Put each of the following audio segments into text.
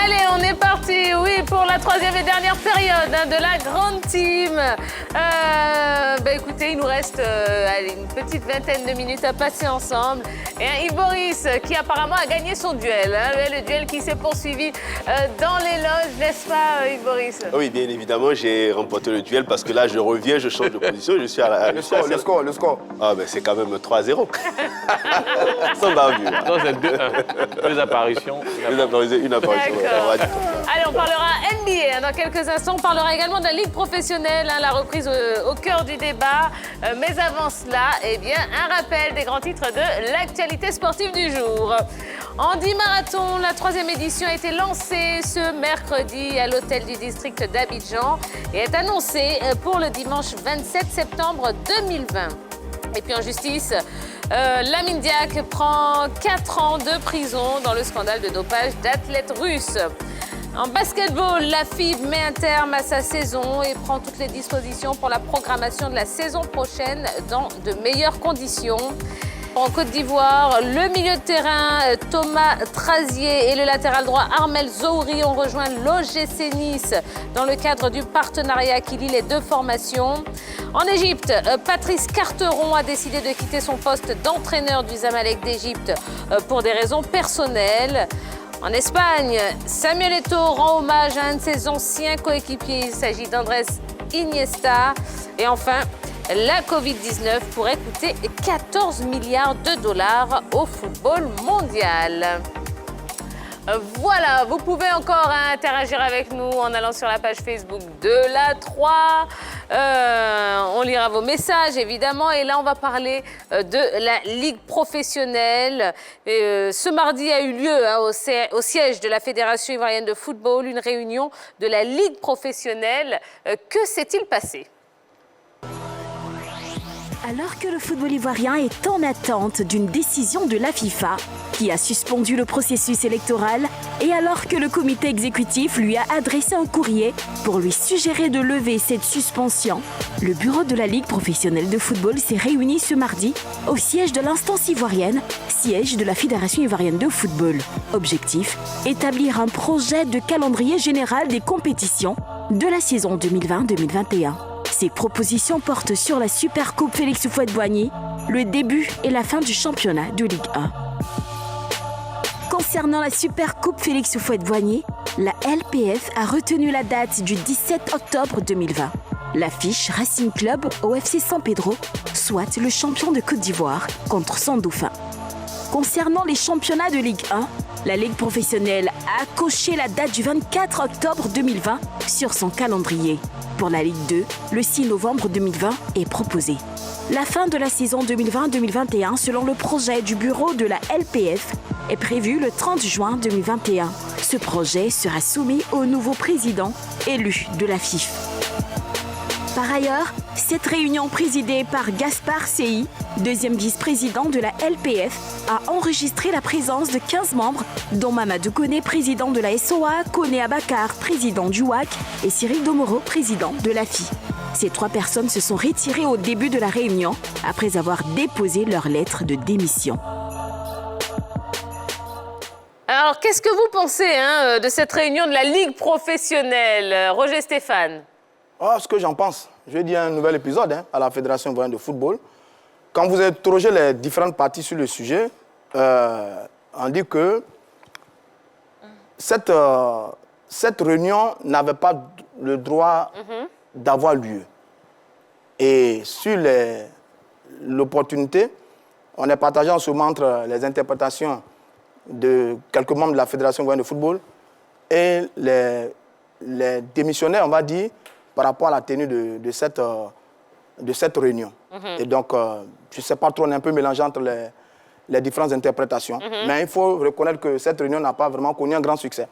Allez, on est parti, oui, pour la troisième et dernière période de la grande team. Écoutez, il nous reste une petite vingtaine de minutes à passer ensemble. Et Yves Boris, qui apparemment a gagné son duel, le duel qui s'est poursuivi dans les loges, n'est-ce pas, Yves Boris? Oui, bien évidemment, j'ai remporté le duel parce que là, je reviens, je change de position, je suis à la... Le score. Ah, ben c'est quand même 3-0. Sans bavure. Non, c'est 2-1. Deux apparitions. Une apparition. D'accord. On va dire. Allez, on parlera NBA dans quelques instants. On parlera également de la Ligue professionnelle, la reprise au cœur du débat. Mais avant cela, eh bien, un rappel des grands titres de l'actualité sportive du jour. Andy Marathon, la troisième édition a été lancée ce mercredi à l'hôtel du district d'Abidjan et est annoncée pour le dimanche 27 septembre 2020. Et puis en justice, Lamine Diack prend 4 ans de prison dans le scandale de dopage d'athlètes russes. En basketball, la FIB met un terme à sa saison et prend toutes les dispositions pour la programmation de la saison prochaine dans de meilleures conditions. En Côte d'Ivoire, le milieu de terrain Thomas Trazier et le latéral droit Armel Zouri ont rejoint l'OGC Nice dans le cadre du partenariat qui lie les deux formations. En Égypte, Patrice Carteron a décidé de quitter son poste d'entraîneur du Zamalek d'Égypte pour des raisons personnelles. En Espagne, Samuel Eto'o rend hommage à un de ses anciens coéquipiers. Il s'agit d'Andrés Iniesta. Et enfin, la Covid-19 pourrait coûter 14 milliards de dollars au football mondial. Voilà, vous pouvez encore interagir avec nous en allant sur la page Facebook de la 3. On lira vos messages, évidemment. Et là, on va parler de la Ligue professionnelle. Ce mardi a eu lieu au siège de la Fédération ivoirienne de football une réunion de la Ligue professionnelle. Que s'est-il passé ? Alors que le football ivoirien est en attente d'une décision de la FIFA, qui a suspendu le processus électoral, et alors que le comité exécutif lui a adressé un courrier pour lui suggérer de lever cette suspension, le bureau de la Ligue professionnelle de football s'est réuni ce mardi au siège de l'instance ivoirienne, siège de la Fédération ivoirienne de football. Objectif, établir un projet de calendrier général des compétitions de la saison 2020-2021. Ces propositions portent sur la Super Coupe Félix Houphouët-Boigny, le début et la fin du championnat de Ligue 1. Concernant la Super Coupe Félix Houphouët-Boigny, la LPF a retenu la date du 17 octobre 2020. L'affiche Racing Club au FC San Pedro, soit le champion de Côte d'Ivoire contre son dauphin. Concernant les championnats de Ligue 1, la Ligue professionnelle a coché la date du 24 octobre 2020 sur son calendrier. Pour la Ligue 2, le 6 novembre 2020 est proposé. La fin de la saison 2020-2021, selon le projet du bureau de la LPF, est prévue le 30 juin 2021. Ce projet sera soumis au nouveau président élu de la FIF. Par ailleurs, cette réunion présidée par Gaspard Sey, deuxième vice-président de la LPF, a enregistré la présence de 15 membres, dont Mamadou Koné, président de la SOA, Koné Abakar, président du WAC, et Cyril Domoro, président de l'AFI. Ces 3 personnes se sont retirées au début de la réunion, après avoir déposé leur lettre de démission. Alors, qu'est-ce que vous pensez de cette réunion de la Ligue professionnelle, Roger Stéphane? Ce que j'en pense, je vais dire un nouvel épisode à la Fédération ivoirienne de football. Quand vous interrogez les différentes parties sur le sujet, on dit que cette réunion n'avait pas le droit d'avoir lieu. Et sur l'opportunité, on est partagé en ce moment entre les interprétations de quelques membres de la Fédération ivoirienne de football et les démissionnaires, on va dire, par rapport à la tenue de cette réunion. Et donc, je ne sais pas trop, on est un peu mélangé entre les différentes interprétations. Mais il faut reconnaître que cette réunion n'a pas vraiment connu un grand succès.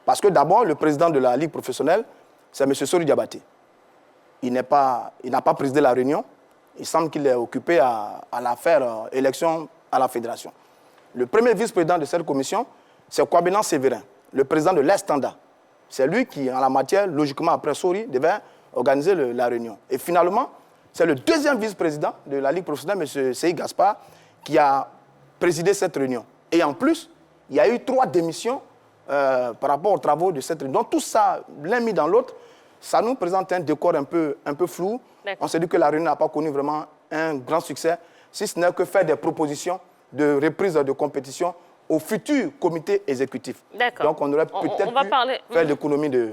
Parce que d'abord, le président de la Ligue professionnelle, c'est M. Sori Diabaté. Il n'a pas présidé la réunion. Il semble qu'il est occupé à l'affaire élection à la fédération. Le premier vice-président de cette commission, c'est Kouabenan Sévérin, le président de l'Est-Standard. C'est lui qui, en la matière, logiquement après Sori, devait organiser la réunion. Et finalement, c'est le deuxième vice-président de la Ligue professionnelle, M. Sey Gaspard, qui a présidé cette réunion. Et en plus, il y a eu 3 démissions par rapport aux travaux de cette réunion. Donc tout ça, l'un mis dans l'autre, ça nous présente un décor un peu flou. On s'est dit que la réunion n'a pas connu vraiment un grand succès, si ce n'est que faire des propositions de reprise de compétition au futur comité exécutif. Donc on aurait peut-être pu faire l'économie de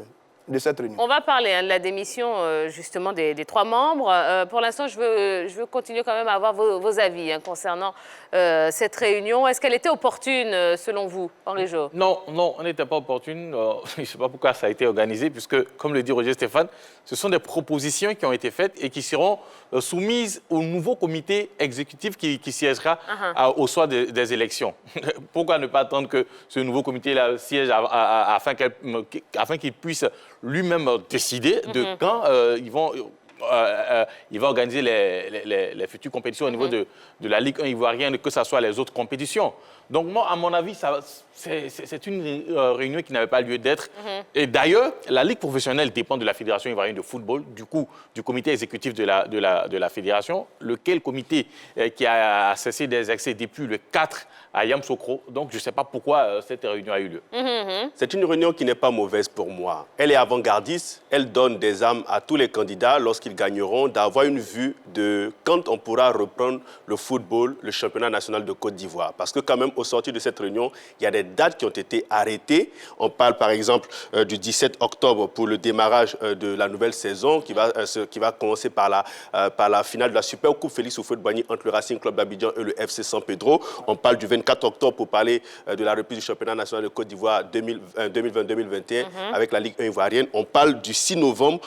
cette réunion. On va parler de la démission justement des 3 membres. Pour l'instant, je veux continuer quand même à avoir vos avis concernant cette réunion. Est-ce qu'elle était opportune selon vous, Henri Jo? Non, elle n'était pas opportune. Je ne sais pas pourquoi ça a été organisé, puisque, comme le dit Roger Stéphane, ce sont des propositions qui ont été faites et qui seront soumises au nouveau comité exécutif qui siégera au soir des élections. Pourquoi ne pas attendre que ce nouveau comité-là siège afin qu'il puisse lui-même décider de quand il va organiser les futures compétitions au niveau de la Ligue 1 ivoirienne, que ce soit les autres compétitions. Donc moi, à mon avis, c'est une réunion qui n'avait pas lieu d'être. Et d'ailleurs, la Ligue professionnelle dépend de la Fédération ivoirienne de football, du comité exécutif de la Fédération, lequel comité qui a cessé des accès depuis le 4 à Yamoussoukro. Donc je ne sais pas pourquoi cette réunion a eu lieu. C'est une réunion qui n'est pas mauvaise pour moi. Elle est avant-gardiste, elle donne des armes à tous les candidats lorsqu'ils gagneront d'avoir une vue de quand on pourra reprendre le football, le championnat national de Côte d'Ivoire. Parce que quand même, au sortir de cette réunion, il y a des dates qui ont été arrêtées. On parle par exemple du 17 octobre pour le démarrage de la nouvelle saison qui va commencer par la finale de la Super Coupe Félix Houphouët-Boigny entre le Racing Club d'Abidjan et le FC San Pedro. On parle du 24 octobre pour parler de la reprise du championnat national de Côte d'Ivoire 2020-2021 avec la Ligue 1 ivoirienne. On parle du 6 novembre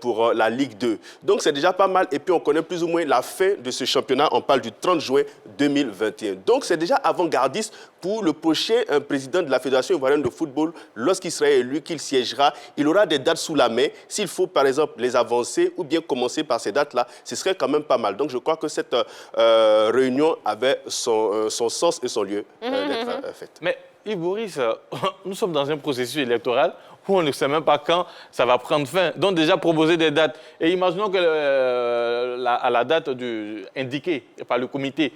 pour la Ligue 2. Donc c'est déjà pas mal et puis on connaît plus ou moins la fin de ce championnat. On parle du 30 juin 2021. Donc c'est déjà avant-gardiste pour le prochain président de la Fédération ivoirienne de football. Lorsqu'il sera élu, qu'il siégera, il aura des dates sous la main. S'il faut par exemple les avancer ou bien commencer par ces dates-là, ce serait quand même pas mal. Donc je crois que cette réunion avait son sens et son lieu d'être faite. Mais Yves Boris, nous sommes dans un processus électoral où on ne sait même pas quand ça va prendre fin. Donc déjà proposer des dates. Et imaginons que à la date indiquée par le comité,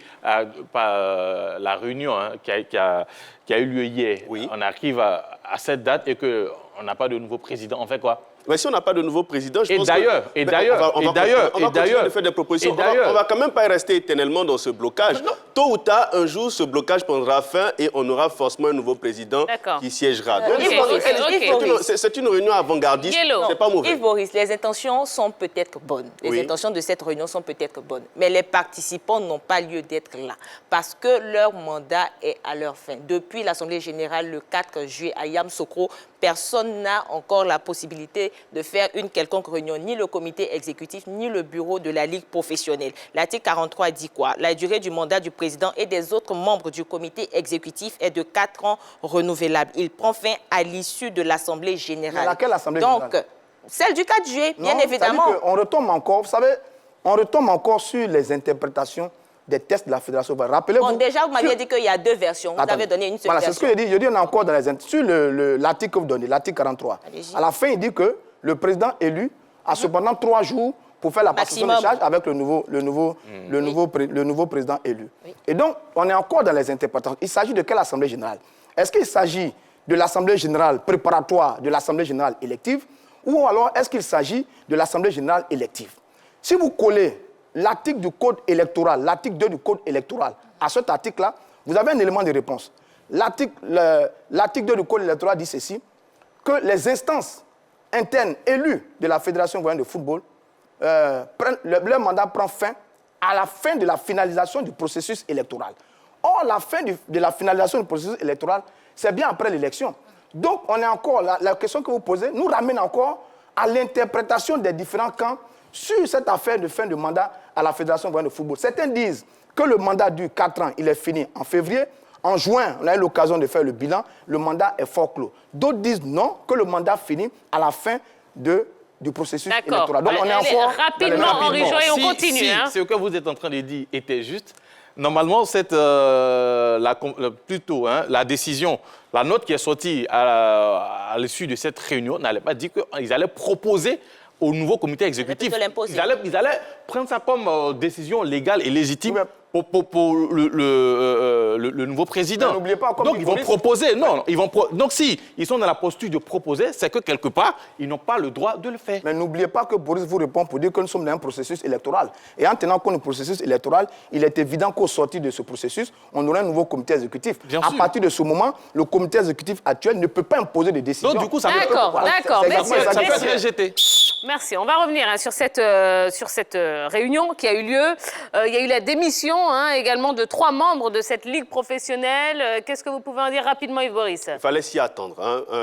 par la réunion qui a eu lieu hier, on arrive à cette date et qu'on n'a pas de nouveau président, on fait quoi? Mais si on n'a pas de nouveau président, je pense on va continuer de faire des propositions. On va quand même pas rester éternellement dans ce blocage. Tôt ou tard, un jour, ce blocage prendra fin et on aura forcément un nouveau président qui siégera. C'est une réunion avant-gardiste, c'est pas mauvais. Yves Boris, les intentions sont peut-être bonnes. Les intentions de cette réunion sont peut-être bonnes. Mais les participants n'ont pas lieu d'être là parce que leur mandat est à leur fin. Depuis l'Assemblée générale le 4 juillet à Yamoussoukro, personne n'a encore la possibilité de faire une quelconque réunion, ni le comité exécutif, ni le bureau de la Ligue professionnelle. L'article 43 dit quoi? La durée du mandat du président et des autres membres du comité exécutif est de 4 ans renouvelable. Il prend fin à l'issue de l'Assemblée générale. Mais laquelle Assemblée générale? Donc, celle du 4 juillet, bien évidemment. On retombe encore, vous savez, sur les interprétations des tests de la Fédération. Rappelez-vous. Bon, déjà, vous m'aviez dit qu'il y a 2 versions. Vous avez donné une seule version. C'est ce que je dis. Je dis on est encore dans les... Sur l'article que vous donnez, l'article 43. À la fin, il dit que le président élu a cependant 3 jours pour faire la passation de charge avec le nouveau président élu. Et donc, on est encore dans les interprétations. Il s'agit de quelle Assemblée générale? Est-ce qu'il s'agit de l'Assemblée générale préparatoire, de l'Assemblée générale élective, ou alors est-ce qu'il s'agit de l'Assemblée générale élective? Si vous collez l'article du code électoral, l'article 2 du code électoral, à cet article-là, vous avez un élément de réponse. L'article 2 du code électoral dit ceci, que les instances internes élues de la Fédération ivoirienne de football, leur mandat prend fin à la fin de la finalisation du processus électoral. Or, la fin de la finalisation du processus électoral, c'est bien après l'élection. Donc, on est encore, la question que vous posez nous ramène encore à l'interprétation des différents camps sur cette affaire de fin de mandat à la Fédération ivoirienne de football. Certains disent que le mandat dure 4 ans, il est fini en février. En juin, on a eu l'occasion de faire le bilan, le mandat est fort clos. D'autres disent non, que le mandat finit à la fin du processus électoral. Donc on est encore rapidement, Henri Jo, et on continue. Si ce que vous êtes en train de dire était juste, normalement, la décision, la note qui est sortie à l'issue de cette réunion n'allait pas dire qu'ils allaient proposer au nouveau comité exécutif. Ils allaient prendre ça comme décision légale et légitime pour le nouveau président. N'oubliez pas, comme donc, ils vont Boris- proposer. Non, donc, si ils sont dans la posture de proposer, c'est que quelque part, ils n'ont pas le droit de le faire. Mais n'oubliez pas que Boris vous répond pour dire que nous sommes dans un processus électoral. Et en tenant compte du processus électoral, il est évident qu'au sortir de ce processus, on aura un nouveau comité exécutif. Bien à sûr. partir de ce moment, le comité exécutif actuel ne peut pas imposer des décisions. Donc, du coup, ça D'accord, d'accord. C'est Messieurs, exactement ça. ça peut messieurs. être rejeté. Merci. On va revenir sur cette réunion qui a eu lieu. Il y a eu la démission également de 3 membres de cette ligue professionnelle. Qu'est-ce que vous pouvez en dire rapidement, Yves Boris? Il fallait s'y attendre.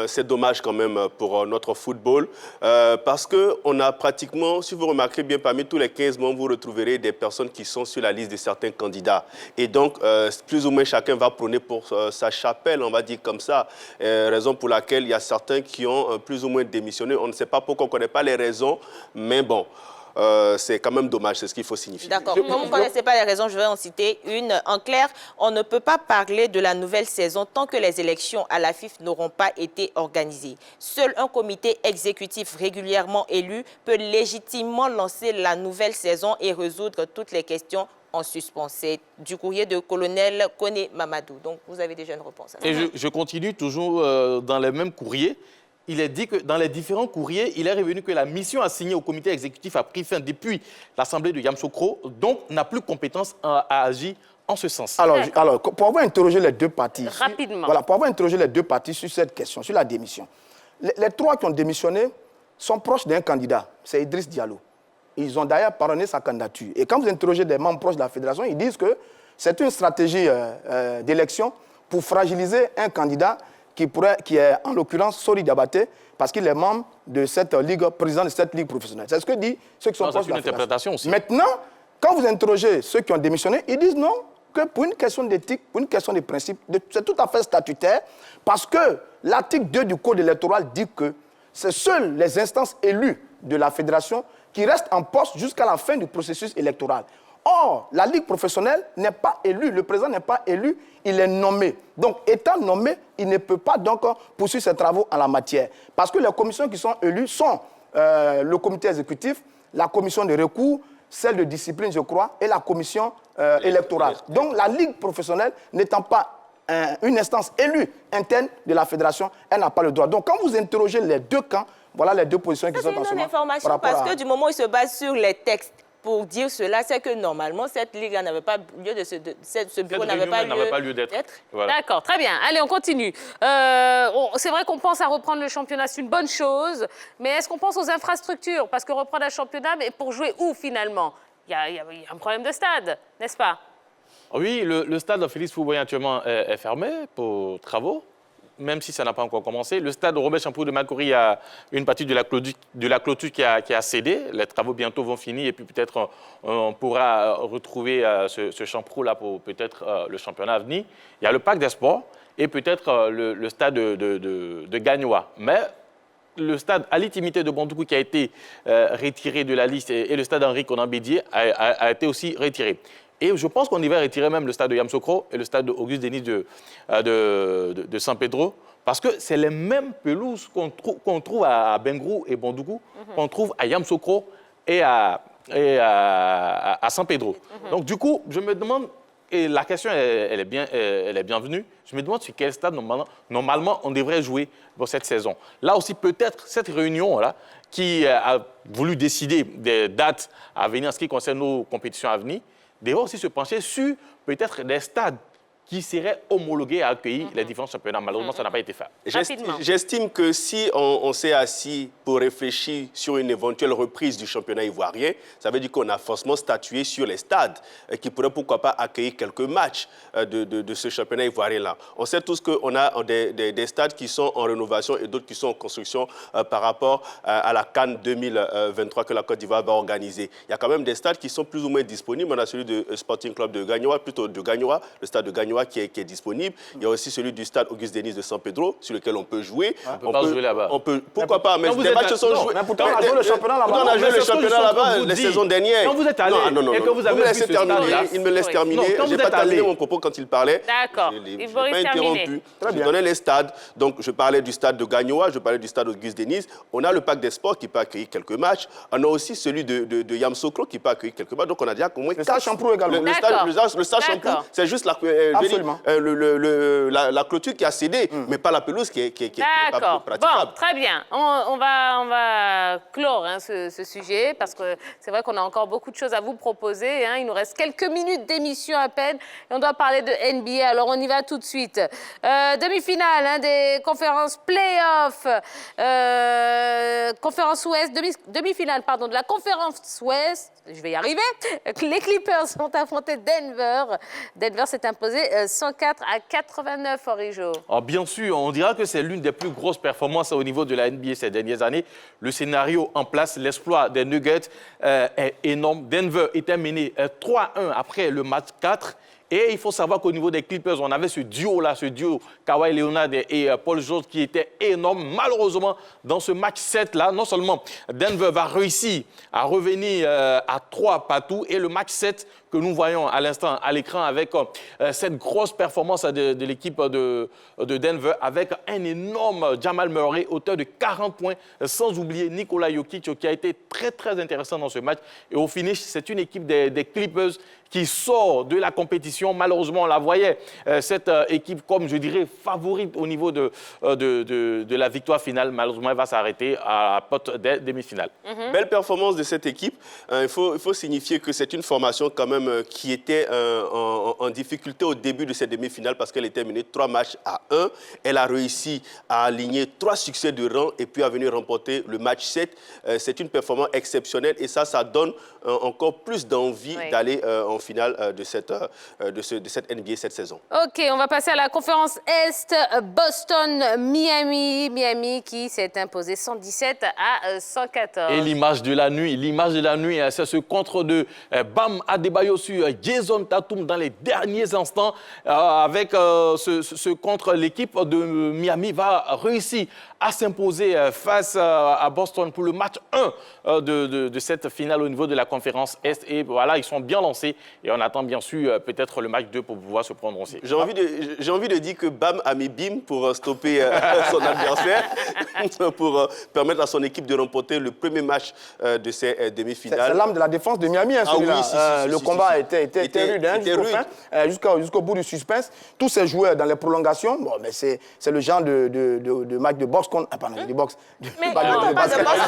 C'est dommage quand même pour notre football parce qu'on a pratiquement, si vous remarquez bien, parmi tous les 15 membres, vous retrouverez des personnes qui sont sur la liste de certains candidats. Et donc, plus ou moins, chacun va prôner pour sa chapelle, on va dire comme ça. Raison pour laquelle il y a certains qui ont plus ou moins démissionné. On ne sait pas pourquoi, on ne connaît pas les raisons, mais bon. C'est quand même dommage, c'est ce qu'il faut signifier. D'accord. Comme vous ne connaissez pas les raisons, je vais en citer une. En clair, on ne peut pas parler de la nouvelle saison tant que les élections à la FIFA n'auront pas été organisées. Seul un comité exécutif régulièrement élu peut légitimement lancer la nouvelle saison et résoudre toutes les questions en suspens. C'est du courrier de colonel Koné Mamadou. Donc, vous avez déjà une réponse à ça. Et je continue toujours dans les mêmes courriers. Il est dit que dans les différents courriers, il est revenu que la mission assignée au comité exécutif a pris fin depuis l'Assemblée de Yamoussoukro, donc n'a plus compétence à agir en ce sens. Alors, pour avoir interrogé les deux parties... Rapidement. Voilà, pour avoir interrogé les deux parties sur cette question, sur la démission. Les 3 qui ont démissionné sont proches d'un candidat, c'est Idriss Diallo. Ils ont d'ailleurs pardonné sa candidature. Et quand vous interrogez des membres proches de la fédération, ils disent que c'est une stratégie d'élection pour fragiliser un candidat qui est en l'occurrence Sori Diabaté, parce qu'il est membre de cette ligue, président de cette ligue professionnelle. C'est ce que disent ceux qui sont proches de la fédération. C'est une interprétation aussi. Maintenant, quand vous interrogez ceux qui ont démissionné, ils disent non, que pour une question d'éthique, pour une question de principe, c'est tout à fait statutaire, parce que l'article 2 du Code électoral dit que c'est seules les instances élues de la fédération qui restent en poste jusqu'à la fin du processus électoral. Or, la ligue professionnelle n'est pas élue, le président n'est pas élu, il est nommé. Donc, étant nommé, il ne peut pas donc poursuivre ses travaux en la matière. Parce que les commissions qui sont élues sont le comité exécutif, la commission de recours, celle de discipline, je crois, et la commission électorale. Donc, la ligue professionnelle n'étant pas une instance élue interne de la fédération, elle n'a pas le droit. Donc, quand vous interrogez les deux camps, voilà les deux positions qui sont en ce moment. Information parce que du moment où il se base sur les textes, pour dire cela, c'est que normalement, cette ligue n'avait pas lieu de ce bureau n'avait pas lieu d'être. Voilà. D'accord, très bien. Allez, on continue. C'est vrai qu'on pense à reprendre le championnat, c'est une bonne chose, mais est-ce qu'on pense aux infrastructures? Parce que reprendre un championnat, mais pour jouer où finalement? Il y a un problème de stade, n'est-ce pas? Oui, le stade de Félix Fouboy actuellement est fermé pour travaux, même si ça n'a pas encore commencé. Le stade Robert Champoux de Macoury a une partie de la clôture qui a cédé. Les travaux bientôt vont finir et puis peut-être on pourra retrouver ce Champoux-là pour peut-être le championnat à venir. Il y a le parc des sports et peut-être le stade de Gagnoa. Mais le stade à l'intimité de Bandoukou qui a été retiré de la liste et le stade Henri Conan Bédier a été aussi retiré. Et je pense qu'on y va retirer même le stade de Yamoussoukro et le stade Auguste Denis de San Pedro, parce que c'est les mêmes pelouses qu'on trouve à Bengrou et Bandoukou, qu'on trouve à Yamoussoukro et à San Pedro. Donc du coup, je me demande, et la question elle est bienvenue, je me demande sur quel stade normalement on devrait jouer pour cette saison. Là aussi, peut-être cette réunion-là, qui a voulu décider des dates à venir en ce qui concerne nos compétitions à venir, devrait aussi se pencher sur peut-être des stades qui seraient homologués à accueillir les différents championnats. Malheureusement, ça n'a pas été fait. J'estime que si on s'est assis pour réfléchir sur une éventuelle reprise du championnat ivoirien, ça veut dire qu'on a forcément statué sur les stades qui pourraient pourquoi pas accueillir quelques matchs de ce championnat ivoirien-là. On sait tous qu'on a des stades qui sont en rénovation et d'autres qui sont en construction par rapport à la CAN 2023 que la Côte d'Ivoire va organiser. Il y a quand même des stades qui sont plus ou moins disponibles. On a celui de Sporting Club de Gagnoa, plutôt de Gagnoa, le stade de Gagnoa, Gagnoa qui est disponible. Il y a aussi celui du stade Auguste Denis de San Pedro, sur lequel on peut jouer. On peut pas jouer là-bas. Pourquoi pas? Mais les matchs sont joués. Mais pourtant, on a joué le championnat là-bas. On a joué le championnat là-bas les saisons dernières. Quand vous êtes allé et que vous avez vu ce stade-là, il me laisse terminer. Je n'ai pas terminé mon propos quand il parlait. D'accord. Je n'ai Il pas interrompu. Je donnais les stades. Donc, je parlais du stade de Gagnoa, je parlais du stade Auguste Denis. On a le Parc des Sports qui peut accueillir quelques matchs. On a aussi celui de Yamoussoukro qui peut accueillir quelques matchs. Donc, on a déjà au moins Le stade Champrou également. Le stade Champrou, c'est juste la clôture qui a cédé, mais pas la pelouse qui est pas D'accord. praticable. Bon, très bien. On va clore ce sujet parce que c'est vrai qu'on a encore beaucoup de choses à vous proposer. Il nous reste quelques minutes d'émission à peine et on doit parler de NBA. Alors, on y va tout de suite. Demi-finale des conférences play-off. Conférence Ouest, demi-finale, pardon, de la conférence Ouest. Je vais y arriver. Les Clippers ont affronté Denver. Denver s'est imposé 104 à 89, Orijo. Alors, bien sûr, on dira que c'est l'une des plus grosses performances au niveau de la NBA ces dernières années. Le scénario en place, l'exploit des Nuggets est énorme. Denver était mené 3-1 après le match 4. Et il faut savoir qu'au niveau des Clippers, on avait ce duo-là, ce duo Kawhi Leonard et Paul George qui était énorme. Malheureusement, dans ce match 7-là, non seulement Denver va réussir à revenir à 3 partout, et le match 7 que nous voyons à l'instant à l'écran avec cette grosse performance de l'équipe de Denver avec un énorme Jamal Murray, auteur de 40 points, sans oublier Nikola Jokic qui a été très, très intéressant dans ce match. Et au finish, c'est une équipe des Clippers qui sort de la compétition. Malheureusement, on la voyait, cette équipe, comme je dirais, favorite au niveau de la victoire finale. Malheureusement, elle va s'arrêter à la porte des demi-finales. Belle performance de cette équipe. Il faut signifier que c'est une formation quand même qui était en difficulté au début de cette demi-finale parce qu'elle était menée 3 matchs à 1. Elle a réussi à aligner 3 succès de rang et puis à venir remporter le match 7. C'est une performance exceptionnelle et ça donne encore plus d'envie d'aller en finale de cette NBA cette saison. OK, on va passer à la conférence Est. Boston-Miami. Miami qui s'est imposé 117 à 114. Et l'image de la nuit, c'est ce contre de Bam Adebayo sur Jason Tatum dans les derniers instants. Avec ce contre, l'équipe de Miami va réussir à s'imposer face à Boston pour le match 1 de cette finale au niveau de la conférence Est. Et voilà, ils sont bien lancés et on attend bien sûr peut-être le match 2 pour pouvoir se prononcer. J'ai envie de dire que Bam a mis Bim pour stopper son adversaire, pour permettre à son équipe de remporter le premier match de ces demi-finales. C'est l'âme de la défense de Miami, celui-là. Le combat était rude jusqu'au bout du suspense. Tous ces joueurs dans les prolongations, bon, mais c'est le genre de match de boxe qu'on... Ah, pardon, de boxe. Mais non, pas de boxe.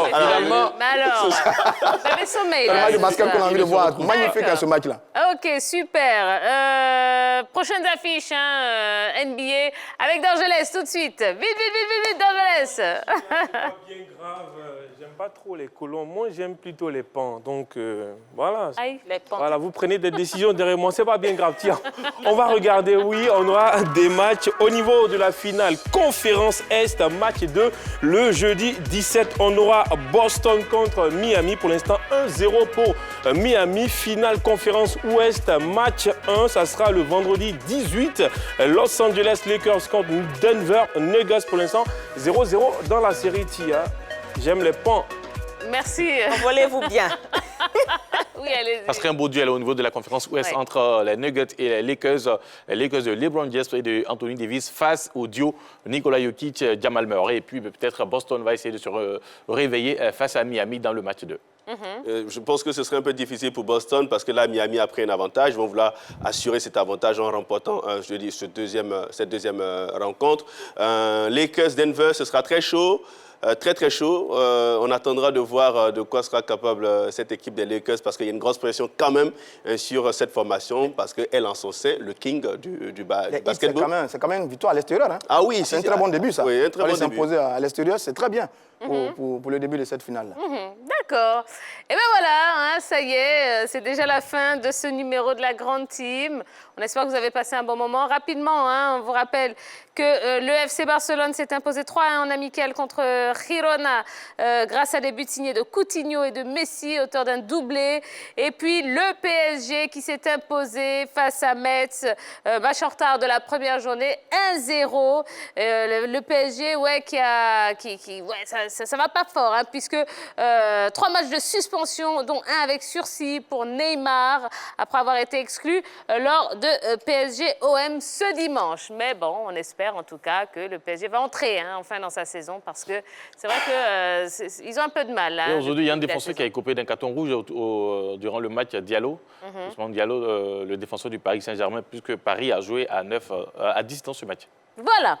Finalement... Mais alors, vous avez sommeil. C'est le match de basket qu'on a envie de voir. Magnifique ce match-là. OK, super. Prochaines affiches, NBA avec Dorgelès tout de suite. Vite, Dorgelès. Pas bien grave. J'aime pas trop les colons. Moi, j'aime plutôt les pans. Donc, voilà. Aïe, les pans. Voilà, vous prenez des décisions derrière moi. C'est pas bien grave. Tiens, on va regarder. Oui, on aura des matchs au niveau de la finale conférence Est, match 2. Le jeudi 17, on aura Boston contre Miami. Pour l'instant, 1-0 pour Miami. Finale conférence Ouest, match 1. Ça sera le vendredi 18. Los Angeles Lakers contre Denver Nuggets. Pour l'instant, 0-0 dans la série TIA. J'aime les pans. Merci. Envolez-vous bien. Oui, allez-y. Ça serait un beau duel au niveau de la conférence Ouest entre les Nuggets et les Lakers. Les Lakers de LeBron James et de Anthony Davis face au duo Nikola Jokic, Jamal Murray. Et puis peut-être Boston va essayer de se réveiller face à Miami dans le match 2. Je pense que ce serait un peu difficile pour Boston parce que là, Miami a pris un avantage. Ils vont vouloir assurer cet avantage en remportant cette deuxième rencontre. Lakers-Denver, ce sera très chaud. Très chaud. On attendra de voir de quoi sera capable cette équipe des Lakers parce qu'il y a une grosse pression quand même sur cette formation parce qu'elle en son sein le king du basketball. C'est quand même une victoire à l'extérieur. Hein. Ah oui, c'est un très bon début ça. Oui, un très bon début. S'imposer à l'extérieur, c'est très bien pour le début de cette finale-là. D'accord. Et bien voilà, ça y est, c'est déjà la fin de ce numéro de la Grande Team. On espère que vous avez passé un bon moment. Rapidement, on vous rappelle que le FC Barcelone s'est imposé 3-1 en amical contre Girona grâce à des buts signés de Coutinho et de Messi, auteur d'un doublé. Et puis le PSG qui s'est imposé face à Metz, match en retard de la première journée, 1-0. Le PSG, ouais, ça va pas fort, hein, puisque 3 matchs de suspension, dont un avec sursis pour Neymar, après avoir été exclu lors de PSG-OM ce dimanche. Mais bon, on espère en tout cas que le PSG va entrer enfin dans sa saison, parce que c'est vrai qu'ils ont un peu de mal. Hein, aujourd'hui, il y a un défenseur qui a écopé d'un carton rouge durant le match Diallo. Ousmane Diallo, le défenseur du Paris Saint-Germain, puisque Paris a joué à 10 dans ce match. Voilà.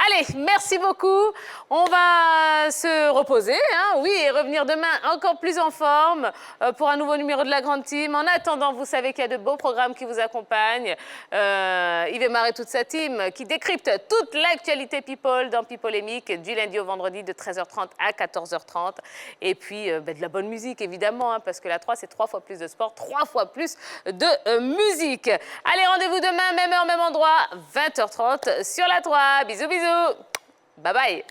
Allez, merci beaucoup. On va se reposer, oui, et revenir demain encore plus en forme pour un nouveau numéro de la Grande Team. En attendant, vous savez qu'il y a de beaux programmes qui vous accompagnent. Yves Aymar et toute sa team qui décryptent toute l'actualité People dans Pipolémique du lundi au vendredi de 13h30 à 14h30. Et puis, de la bonne musique, évidemment, parce que la 3, c'est 3 fois plus de sport, 3 fois plus de musique. Allez, rendez-vous demain, même heure, même endroit, 20h30 sur la 3. Bisous, bisous. Bye bye.